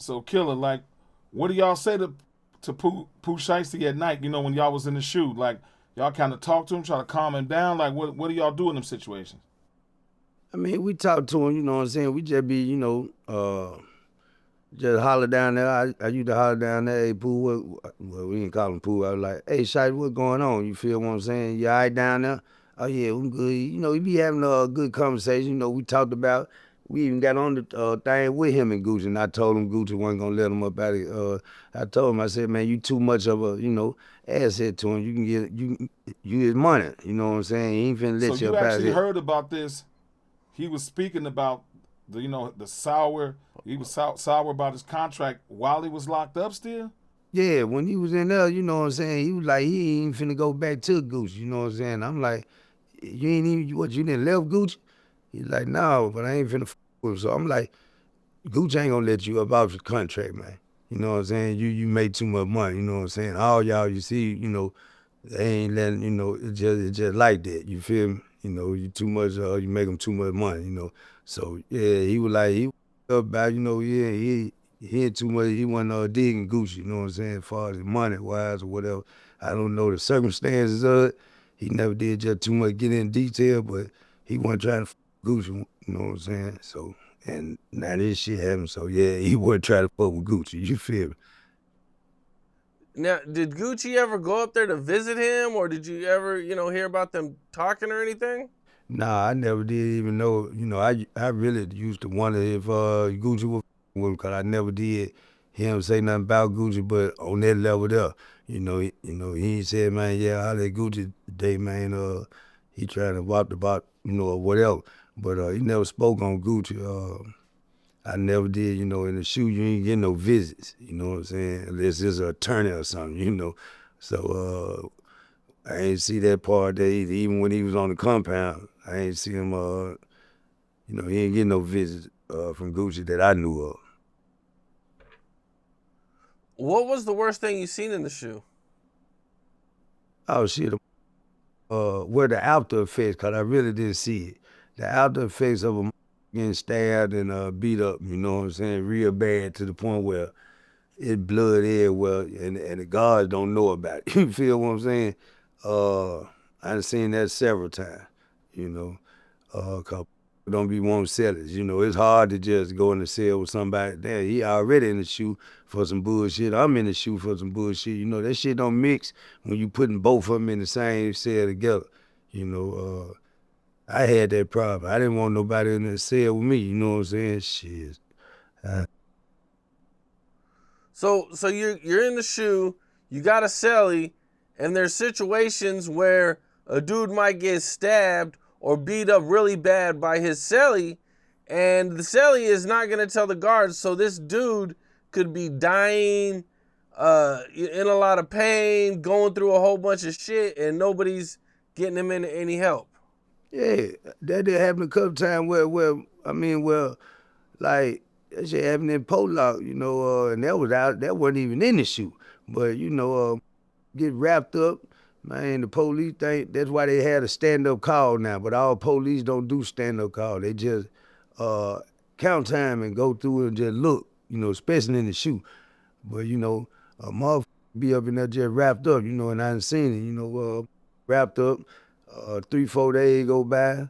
So Killah, like, what do y'all say to Pooh Shiesty at night? You know, when y'all was in the shoe, like y'all kind of talk to him, try to calm him down. Like, what do y'all do in them situations? I mean, we talk to him, you know what I'm saying? We just be, just holler down there. I used to holler down there, hey, Pooh, well, we didn't call him Pooh. I was like, hey, Shiesty, what's going on? You feel what I'm saying? You all right down there? Oh, yeah, we good. You know, we be having a good conversation. You know, we talked about, we even got on the thing with him and Gucci, and I told him Gucci wasn't going to let him up out of I told him, I said, man, you too much of a, asset to him. You can get, you his money. You know what I'm saying? He ain't finna So let you you up out of actually here. heard about this? He was speaking about the sour. He was sour about his contract while he was locked up still. Yeah, when he was in there, you know what I'm saying? He was like, he ain't finna go back to Gucci, you know what I'm saying? I'm like, you ain't even, what, you didn't left Gucci? He's like, no, but I ain't finna with him. So I'm like, Gucci ain't gonna let you up off your contract, man. You know what I'm saying? You made too much money, you know what I'm saying? All y'all you see, they ain't letting, it just like that, you feel me? You know, you too much, you make them too much money, So yeah, he was like, he was about, yeah, he ain't too much, he wasn't digging Gucci, you know what I'm saying, as far as money wise or whatever. I don't know the circumstances of it. He never did just too much get in detail, but he wasn't trying to Gucci, you know what I'm saying? So, and now this shit happened, so yeah, he wasn't trying to fuck with Gucci, you feel me? Now, did Gucci ever go up there to visit him, or did you ever, hear about them talking or anything? Nah, I never did even know. I really used to wonder if Gucci was with him, cause I never did hear him say nothing about Gucci, but on that level there, he ain't said, man, yeah, I let Gucci today, man. He trying to walk about, or whatever, but he never spoke on Gucci. I never did, in the shoe you ain't getting no visits, you know what I'm saying, unless it's an attorney or something. So I ain't see that part there either. Even when he was on the compound, I ain't see him. He ain't getting no visits from Gucci that I knew of. What was the worst thing you seen in the shoe? Oh shit. Where the after effects, cause I really didn't see it. The after effects of him getting stabbed and beat up. You know what I'm saying? Real bad to the point where it's blood everywhere, and the guards don't know about it. You feel what I'm saying? I done seen that several times. You know. Cause don't be want sellers. It's hard to just go in the cell with somebody. Damn, he already in the shoe for some bullshit. I'm in the shoe for some bullshit. That shit don't mix when you putting both of them in the same cell together. I had that problem. I didn't want nobody in the cell with me. You know what I'm saying? Shit. Uh, So you're in the shoe, you got a celly, and there's situations where a dude might get stabbed or beat up really bad by his celly, and the celly is not gonna tell the guards. So this dude could be dying, in a lot of pain, going through a whole bunch of shit, and nobody's getting him any help. yeah, that did happen a couple times where like that shit happened in Pollock, and that wasn't even in the shoe. But get wrapped up. Man, the police think that's why they had a stand up call now. But all police don't do stand up call. They just uh, count time and go through and just look, especially in the shoe. But a motherfucker be up in there just wrapped up, and I done seen it, wrapped up. 3, 4 days go by.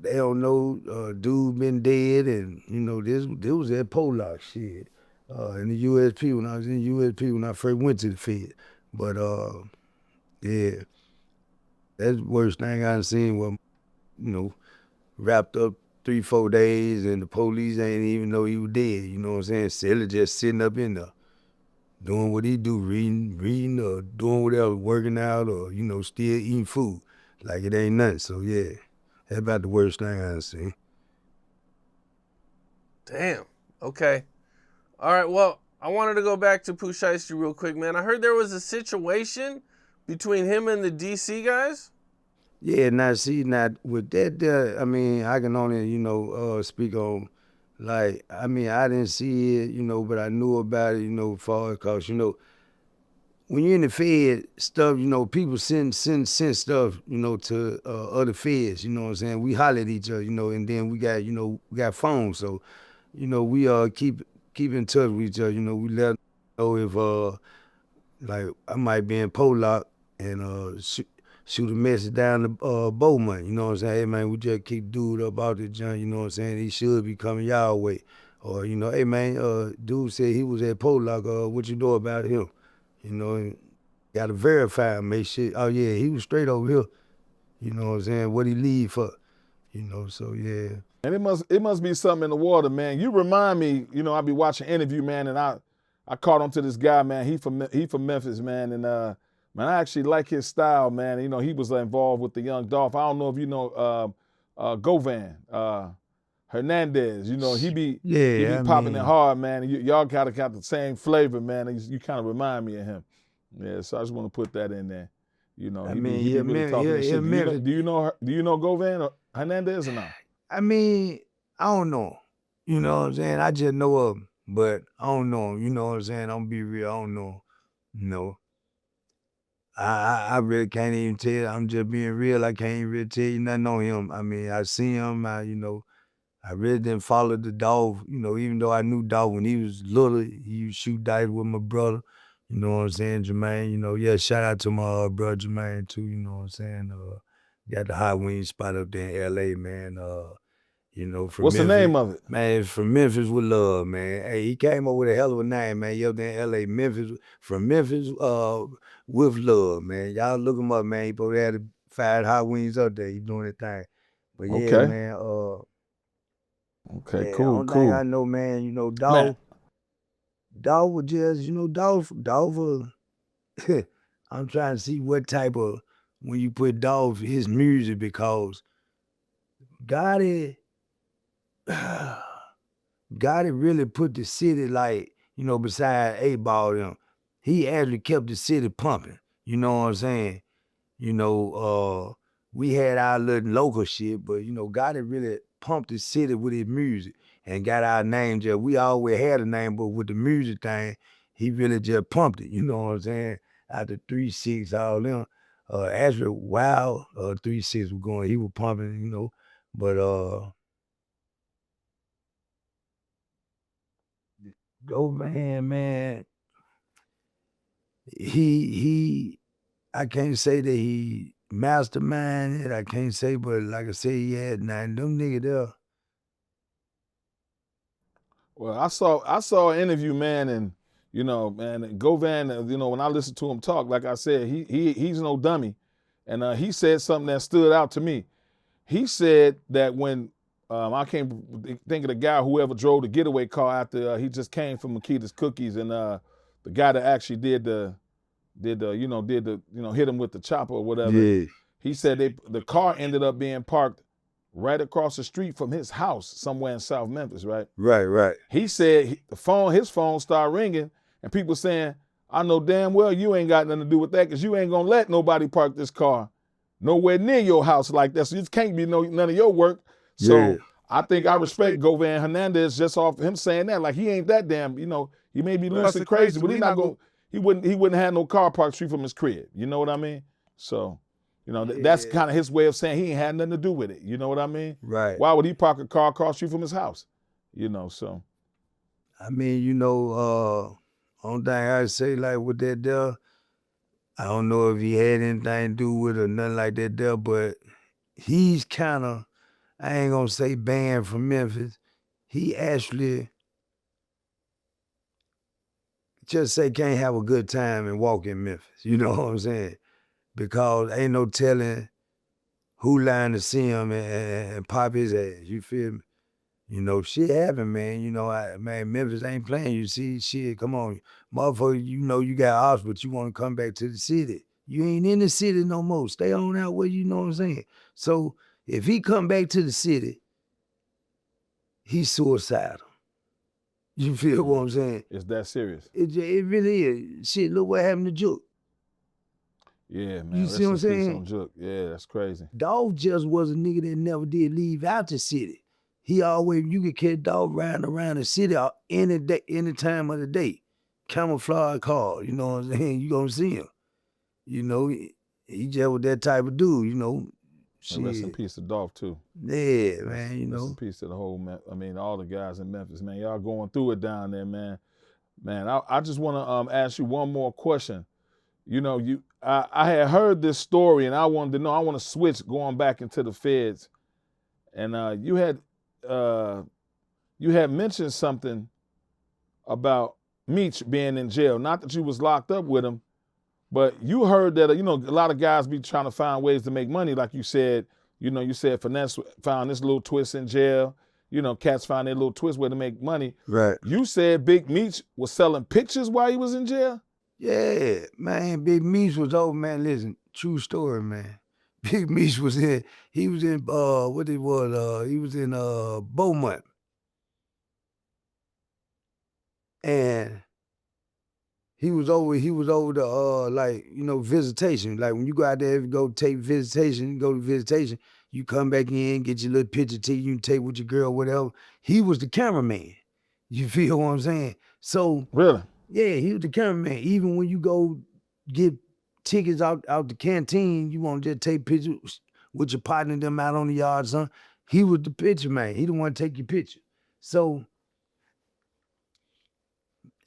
They don't know dude been dead, and this was at Pollock shit. In the USP when I was in USP when I first went to the Fed. But yeah, that's the worst thing I done seen was, you know, wrapped up 3, 4 days and the police ain't even know he was dead. You know what I'm saying? Silly just sitting up in there doing what he do, reading or doing whatever, working out or, still eating food. Like it ain't nothing. So yeah, that's about the worst thing I done seen. Damn. Okay. All right. Well, I wanted to go back to Pooh Shiesty real quick, man. I heard there was a situation between him and the DC guys. Yeah, now see, now with that there, I mean, I can only, speak on, like, I mean, I didn't see it, but I knew about it, far because, when you're in the Fed stuff, people send stuff, to other feds, you know what I'm saying? We holler at each other, and then we got phones, so, we keep keep in touch with each other. You know, we let them know if like I might be in Pollock and shoot a message down to Bowman. You know what I'm saying? Hey man, we just keep dude up out the joint. You know what I'm saying? He should be coming y'all way. Or you know, hey man, dude said he was at Pollock. What you know about him? You know, got to verify him. Make sure. Oh yeah, he was straight over here. You know what I'm saying? What he leave for? You know, so yeah. And it must be something in the water, man. You remind me, you know, I be watching Interview, man, and I caught on to this guy, man. He from Memphis, man, and man, I actually like his style, man. You know, he was involved with the Young Dolph. I don't know if you know Govan Hernandez. You know, he be popping it hard, man. And y'all got the same flavor, man. You kind of remind me of him. Yeah, so I just want to put that in there. You know, he be really talking this shit. Do you know Govan or Hernandez or not? I mean, I don't know. You know what I'm saying? I just know of him, but I don't know him. You know what I'm saying? I'm gonna be real. I don't know him. No. I really can't even tell. I'm just being real. I can't even really tell you nothing on him. I mean, I see him. I really didn't follow the dog. You know, even though I knew dog when he was little, he used to shoot dice with my brother. You know what I'm saying, Jermaine? You know, yeah, shout out to my brother Jermaine too. You know what I'm saying? Got the hot wing spot up there in L.A., man. You know, from What's Memphis, the name of it? Man, from Memphis with love, man. Hey, he came up with a hell of a name, man. You up there in L.A., Memphis, from Memphis with love, man. Y'all look him up, man. He probably had 5 hot wings up there. He doing his thing. But yeah, man. Okay, yeah, cool. Only thing I know, man, you know, Dog was just, you know, Dog I'm trying to see what type of, when you put Dog for his music, because Gotti really put the city, like, you know, beside 8-Ball them. He actually kept the city pumping. You know what I'm saying? You know, we had our little local shit, but, you know, Gotti really pumped the city with his music and got our name just, we always had a name, but with the music thing, he really just pumped it. You know what I'm saying? After 3-6, all them. Actually, while 3-6 was going, he was pumping, you know, but man, I can't say that he masterminded. I can't say, but like I said, he had 9 them niggas there. Well, I saw an Interview, man, and you know, man, Govan, you know, when I listened to him talk, like I said, he's no dummy, and he said something that stood out to me. He said that when I can't think of the guy whoever drove the getaway car after he just came from Makita's Cookies, and the guy that actually did the hit him with the chopper or whatever. Yeah. He said the car ended up being parked right across the street from his house somewhere in South Memphis, right? Right. He said his phone started ringing, and people saying, I know damn well you ain't got nothing to do with that, because you ain't gonna let nobody park this car nowhere near your house like that. So it can't be none of your work. So Yeah. I think I respect Govan Hernandez just off him saying that. Like, he ain't that damn, you know, he may be loose and crazy, but he wouldn't have no car parked street from his crib. You know what I mean? So, you know, that's kind of his way of saying he ain't had nothing to do with it. You know what I mean? Right. Why would he park a car across the street from his house? You know, so. I mean, you know, only thing I say, like, with that there, I don't know if he had anything to do with it or nothing like that there, but he's kind of, I ain't gonna say banned from Memphis. He actually just say can't have a good time and walk in Memphis. You know what I'm saying? Because ain't no telling who lying to see him and pop his ass. You feel me? You know, shit happen, man. You know, man, Memphis ain't playing. You see, shit, come on. Motherfucker, you know you got ops, but you want to come back to the city. You ain't in the city no more. Stay on out where, you know what I'm saying? So if he come back to the city, he's suicidal. You feel what I'm saying? It's that serious. It really is. Shit, look what happened to Juke. Yeah, man. You see what I'm saying? On Juke. Yeah, that's crazy. Dog just was a nigga that never did leave out the city. He always, you could catch Dog riding around the city any day, any time of the day. Camouflage car, you know what I'm saying? You gonna see him. You know, he just was that type of dude, you know. And rest in Shit. peace to Dolph too. Yeah, man, you Rest in know. peace to the whole, all the guys in Memphis, man. Y'all going through it down there, man. Man, I just want to ask you one more question. You know, I had heard this story, and I wanted to know. I want to switch going back into the feds, and you had mentioned something about Meech being in jail. Not that you was locked up with him, but you heard that a lot of guys be trying to find ways to make money, like you said. You said Finesse found this little twist in jail. Cats find their little twist way to make money. Right. You said Big Meech was selling pictures while he was in jail? Yeah, man, Big Meech was over, man. Listen, true story, man. Big Meech was in, he was in he was in Beaumont. And he was over the visitation. Like when you go out there, go take visitation, go to visitation, you come back in, get your little picture taken, you can take with your girl, whatever. He was the cameraman. You feel what I'm saying? So Really? yeah, he was the cameraman. Even when you go get tickets out the canteen, you want to just take pictures with your partner and them out on the yard, son. He was the picture man. He the one to take your picture. So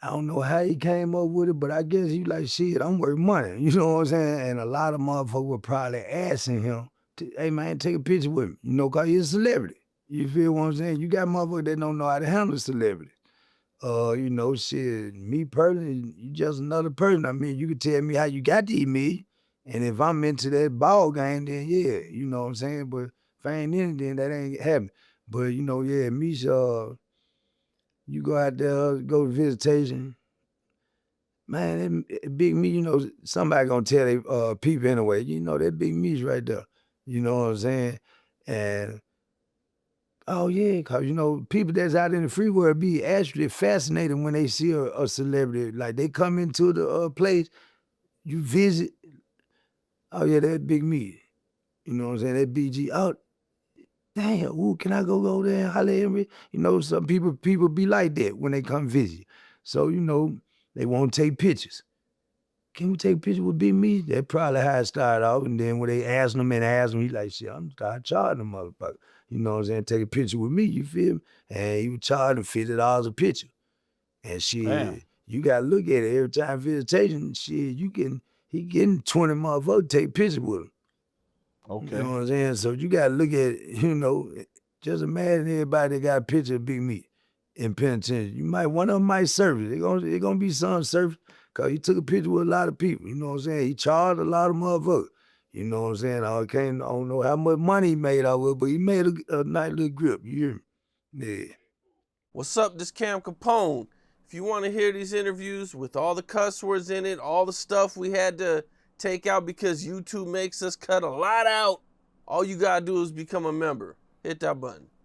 I don't know how he came up with it, but I guess he like, shit, I'm worth money. You know what I'm saying? And a lot of motherfuckers were probably asking him, hey man, take a picture with me, cause he's a celebrity. You feel what I'm saying? You got motherfuckers that don't know how to handle celebrity. Shit, me personally, you just another person. I mean, you can tell me how you got to me, and if I'm into that ball game, then yeah, you know what I'm saying? But if I ain't in it, then that ain't happening. But, yeah, Meech, you go out there, go to visitation, man, that Big Meech, somebody gonna tell they people anyway, that Big Meech right there. You know what I'm saying? And oh yeah, cause people that's out in the free world be actually fascinated when they see a celebrity. Like they come into the place, you visit. Oh yeah, that Big Meech. You know what I'm saying? That BG. Oh damn, ooh, can I go there and holler at me? Some people be like that when they come visit. So they won't take pictures. Can we take a picture with Big Meech? That probably how it started off. And then when they asked him, he like, shit, I'm start charging them motherfucker. You know what I'm saying? Take a picture with me, you feel me? And he was charging $50 a picture. And shit, Damn. you gotta look at it every time visitation, shit, he getting 20 motherfuckers to take pictures with him. Okay. You know what I'm saying? So you gotta look at it, just imagine everybody that got a picture of Big Meech in penitentiary. One of them might surface. It gonna be some surface. Cause he took a picture with a lot of people, you know what I'm saying? He charged a lot of motherfuckers, you know what I'm saying? I don't know how much money he made out of it, but he made a nice little grip, you hear me? Yeah. What's up, this Cam Capone. If you want to hear these interviews with all the cuss words in it, all the stuff we had to take out because YouTube makes us cut a lot out, all you gotta do is become a member. Hit that button.